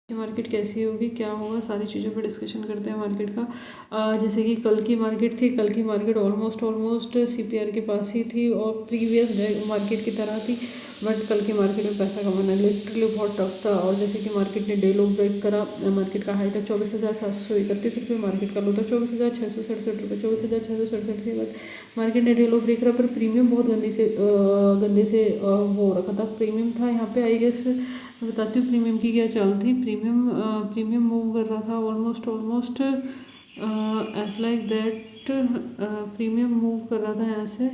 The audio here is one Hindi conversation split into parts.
मार्केट कैसी होगी, क्या होगा, सारी चीज़ों पर डिस्कशन करते हैं मार्केट का। जैसे कि कल की मार्केट थी, कल की मार्केट ऑलमोस्ट सीपीआर के पास ही थी और प्रीवियस मार्केट की तरह थी। बट कल की मार्केट में पैसा कमाना लिटरली बहुत टफ था। और जैसे कि मार्केट ने डे लो ब्रेक करा, मार्केट का हाई था 24,731 रुपये, मार्केट का लो था 24,667 रुपये, 24,667 के बाद मार्केट ने डे लो ब्रेक करा। पर प्रीमियम बहुत गंदे से वो हो रखा था। प्रीमियम था यहाँ पे, आई गेस मैं बताती हूँ प्रीमियम की क्या चाल थी। प्रीमियम मूव कर रहा था almost as like that. Premium move कर रहा था यहाँ से,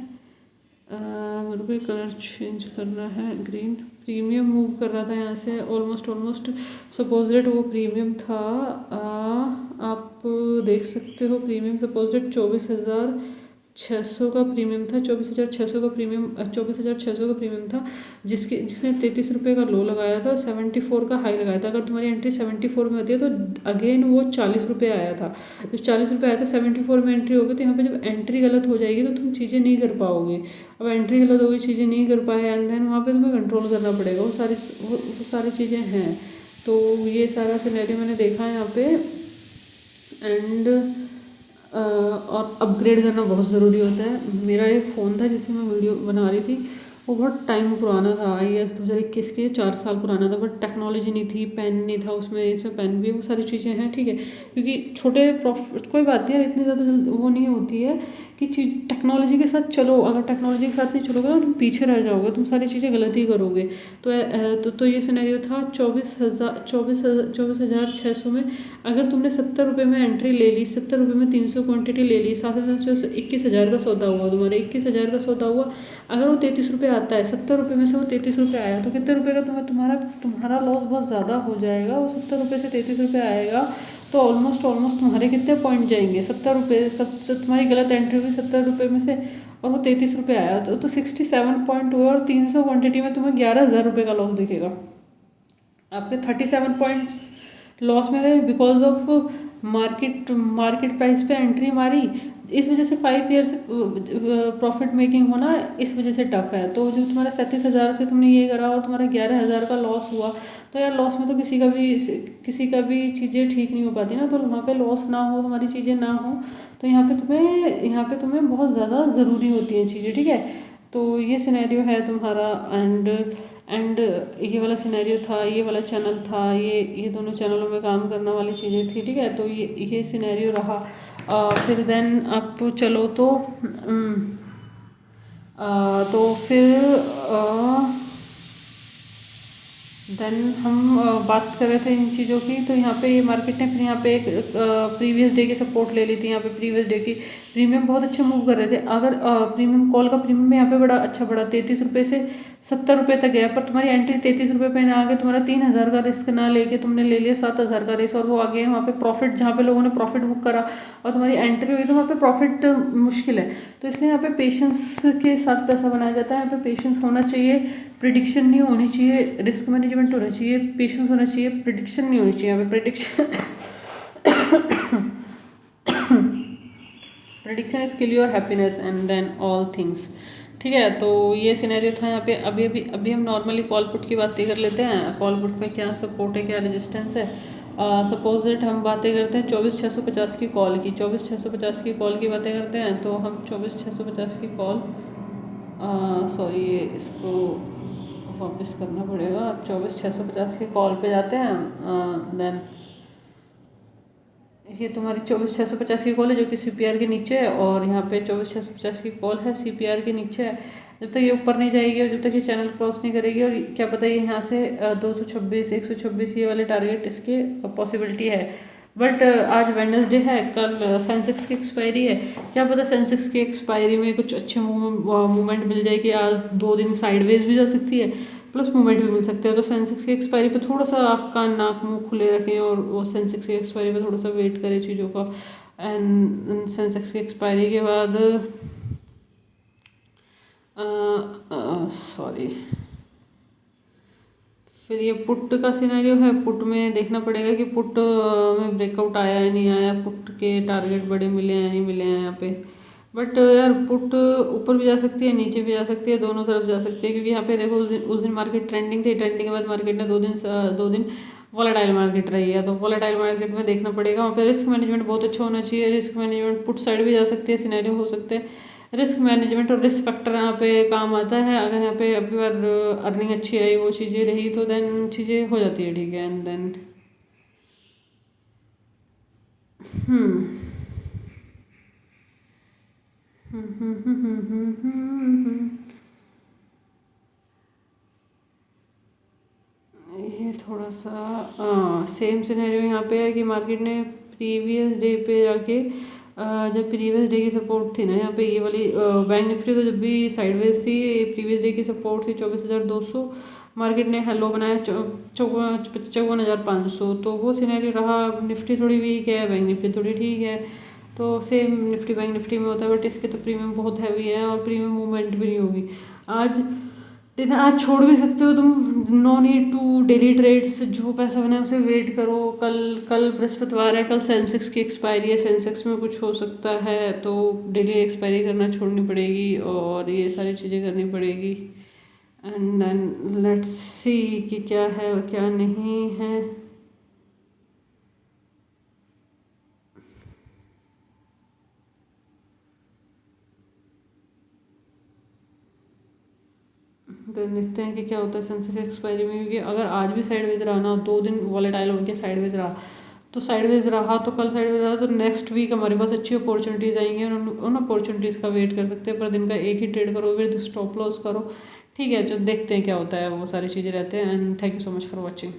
मेरे को कलर चेंज करना है, ग्रीन। प्रीमियम मूव कर रहा था यहाँ से ऑलमोस्ट सपोजिट वो प्रीमियम था। आप देख सकते हो प्रीमियम सपोजिट 24,600 का प्रीमियम था, 24,600 का प्रीमियम, 24,600 का प्रीमियम था, जिसने 33 रुपये का लो लगाया था और 74 का हाई लगाया था। अगर तुम्हारी एंट्री 74 में होती है तो अगेन वो 40 रुपये आया था। जब 40 रुपये आया था 74 में एंट्री होगी, तो यहाँ पे जब एंट्री गलत हो जाएगी तो तुम चीज़ें नहीं कर पाओगे। अब एंट्री गलत होगी, चीज़ें नहीं कर पाए, एंड देन वहाँ पे तुम्हें कंट्रोल करना पड़ेगा। वो सारी चीज़ें हैं। तो ये सारा सिनेरियो मैंने देखा है यहाँ पे। एंड और अपग्रेड करना बहुत ज़रूरी होता है। मेरा एक फ़ोन था जिससे मैं वीडियो बना रही थी, वो बहुत टाइम पुराना था, IS 2021 के, 4 साल पुराना था। बट टेक्नोलॉजी नहीं थी, पेन नहीं था उसमें, इसमें पेन भी, वो सारी चीज़ें हैं, ठीक है। क्योंकि छोटे प्रॉफिट कोई बात नहीं है, इतनी ज़्यादा वो नहीं होती है कि टेक्नोलॉजी के साथ चलो। अगर टेक्नोलॉजी के साथ नहीं चलोगे ना, तुम पीछे रह जाओगे, तुम सारी चीज़ें गलत ही करोगे। तो ये सिनेरियो था 24,600 में। अगर तुमने 70 रुपये में एंट्री ले ली, 70 रुपये में 300 क्वांटिटी ले ली, 21,000 का सौदा हुआ तुम्हारे, 21,000 का सौदा हुआ। अगर वो 33 रुपये आता है, 70 रुपये में से वो 33 रुपये आया, तो कितने रुपये का तुम्हारा लॉस बहुत ज़्यादा हो जाएगा। वो 70 रुपये से 33 रुपये आएगा तो ऑलमोस्ट तुम्हारे कितने पॉइंट जाएंगे, 70 रुपये। सब तुम्हारी गलत एंट्री हुई 70 रुपये में से, और वो 33 रुपये आया, तो 67 पॉइंट हुए, और 300 क्वान्टिटी में तुम्हें 11,000 रुपये का लॉस दिखेगा। आपके 37 पॉइंट्स लॉस में गए बिकॉज ऑफ मार्केट प्राइस पे एंट्री मारी। इस वजह से 5 ईयर से प्रॉफिट मेकिंग होना इस वजह से टफ है। तो जब तुम्हारा 37,000 से तुमने ये करा और तुम्हारा 11,000 का लॉस हुआ, तो यार लॉस में तो किसी का भी चीज़ें ठीक नहीं हो पाती ना। तो वहाँ पे लॉस ना हो, तुम्हारी चीज़ें ना हो, तो यहाँ पे तुम्हें बहुत ज़्यादा ज़रूरी होती हैं चीज़ें, ठीक है। तो ये सिनेरियो है तुम्हारा। एंड ये वाला सिनेरियो था, ये वाला चैनल था, ये दोनों चैनलों में काम करने वाली चीज़ें थी, ठीक है। तो ये सिनेरियो रहा। फिर देन आप चलो तो फिर देन हम बात कर रहे थे इन चीज़ों की। तो यहाँ पे ये मार्केट ने फिर यहाँ पे एक प्रीवियस डे की सपोर्ट ले ली थी। यहाँ पे प्रीवियस डे की प्रीमियम बहुत अच्छे मूव कर रहे थे। अगर प्रीमियम कॉल का प्रीमियम यहाँ पे बड़ा 33 रुपये से 70 रुपये तक गया, पर तुम्हारी एंट्री 33 रुपये पे ना आगे, तुम्हारा 3,000 का रिस्क ना लेके तुमने ले लिया 7,000 का रिस्क, और वो आगे वहाँ पे प्रॉफिट, जहाँ पे लोगों ने प्रॉफिट बुक करा और तुम्हारी एंट्री हुई, तो वहाँ पे प्रॉफिट मुश्किल है। तो इसलिए यहाँ पे पेशेंस के साथ पैसा बनाया जाता है। यहाँ पे पेशेंस होना चाहिए, प्रिडिक्शन नहीं होनी चाहिए, रिस्क मैनेजमेंट होना चाहिए, पेशेंस होना चाहिए, प्रिडिक्शन नहीं होनी चाहिए। यहाँ पे prediction is kill your happiness and then all things, ठीक है। तो ये सिनेरियो था यहाँ पे। अभी हम नॉर्मली कॉल पुट की बातें कर लेते हैं। कॉल पुट में क्या सपोर्ट है, क्या रेजिस्टेंस है। सपोज दैट हम बातें करते हैं 24,650 की कॉल की, 24,650 की कॉल की बातें करते हैं। तो हम 24,650 की कॉल, सॉरी इसको वापस करना पड़ेगा। 24,650 की कॉल पे जाते हैं। देन ये तुम्हारी 24,650 की कॉल है जो कि CPR के नीचे है, और यहाँ पे 24,650 की कॉल है, CPR के नीचे है। जब तक ये ऊपर नहीं जाएगी और जब तक ये चैनल क्रॉस नहीं करेगी, और क्या पता ये यहाँ से 226, 126 ये वाले टारगेट इसके पॉसिबिलिटी है। बट आज वेडनेसडे है, कल सेंसेक्स की एक्सपायरी है। क्या पता सेंसेक्स की एक्सपायरी में कुछ अच्छे मूवमेंट मिल जाए कि आज 2 दिन साइडवेज भी जा सकती है, प्लस मूवमेंट भी मिल सकते हैं। तो सेंसेक्स की एक्सपायरी पे थोड़ा सा कान नाक मुंह खुले रखें, और वो सेंसेक्स की एक्सपायरी पे थोड़ा सा वेट करें चीज़ों का। एंड सेंसेक्स की एक्सपायरी के बाद सॉरी फिर ये पुट का सिनेरियो है। पुट में देखना पड़ेगा कि पुट में ब्रेकआउट आया है नहीं आया, पुट के टारगेट बड़े मिले हैं नहीं मिले हैं यहाँ पे। बट यार पुट ऊपर भी जा सकती है, नीचे भी जा सकती है, दोनों तरफ जा सकती है। क्योंकि यहाँ पे देखो उस दिन मार्केट ट्रेंडिंग थी, ट्रेंडिंग के बाद मार्केट ने दो दिन वॉलेटाइल मार्केट रही है। तो वॉलेटाइल मार्केट में देखना पड़ेगा, वहाँ पे रिस्क मैनेजमेंट बहुत अच्छा होना चाहिए। रिस्क मैनेजमेंट पुट साइड भी जा सकती है, सिनेरियो हो सकते हैं। रिस्क मैनेजमेंट और रिस्क फैक्टर यहाँ पे काम आता है। अगर यहाँ पे अभी बार अर्निंग अच्छी आई, वो चीज़ें रही, तो देन चीज़ें हो जाती है ठीक है। एंड देन ये थोड़ा सा सेम सिनेरियो यहाँ पे है कि मार्केट ने प्रीवियस डे पे जाके जब प्रीवियस डे की सपोर्ट थी ना यहाँ पे, ये वाली बैंक निफ्टी तो जब भी साइडवेज थी, प्रीवियस डे की सपोर्ट थी 24,200, मार्केट ने हेलो बनाया 54,500, तो वो सिनेरियो रहा। निफ्टी थोड़ी वीक है, बैंक निफ्टी थोड़ी ठीक है, तो सेम निफ्टी बैंक निफ्टी में होता है। बट इसके तो प्रीमियम बहुत हैवी है और प्रीमियम मूवमेंट भी नहीं होगी आज। लेकिन आज छोड़ भी सकते हो तुम, no need to daily trades. जो पैसा बना है उसे वेट करो। कल कल बृहस्पतिवार है, कल सेंसेक्स की एक्सपायरी है, सेंसेक्स में कुछ हो सकता है, तो डेली एक्सपायरी करना छोड़नी पड़ेगी और ये सारी चीज़ें करनी पड़ेगी। एंड देन लेट्स सी कि क्या है और क्या नहीं है। तो देखते हैं कि क्या होता है सेंसेक्स एक्सपायरी में, क्योंकि अगर आज भी साइडवेज रहा ना, 2 दिन वॉलेटाइल होकर साइडवेज रहा, तो साइडवेज रहा तो कल साइडवेज रहा तो नेक्स्ट वीक हमारे पास अच्छी अपॉर्चुनिटीज़ आएंगी और उन अपॉर्चुनिटीज़ का वेट कर सकते हैं। पर दिन का एक ही ट्रेड करो, फिर स्टॉप लॉस करो, ठीक है। जो देखते हैं क्या होता है, वो सारी चीज़ें रहते हैं। And thank you so much for watching.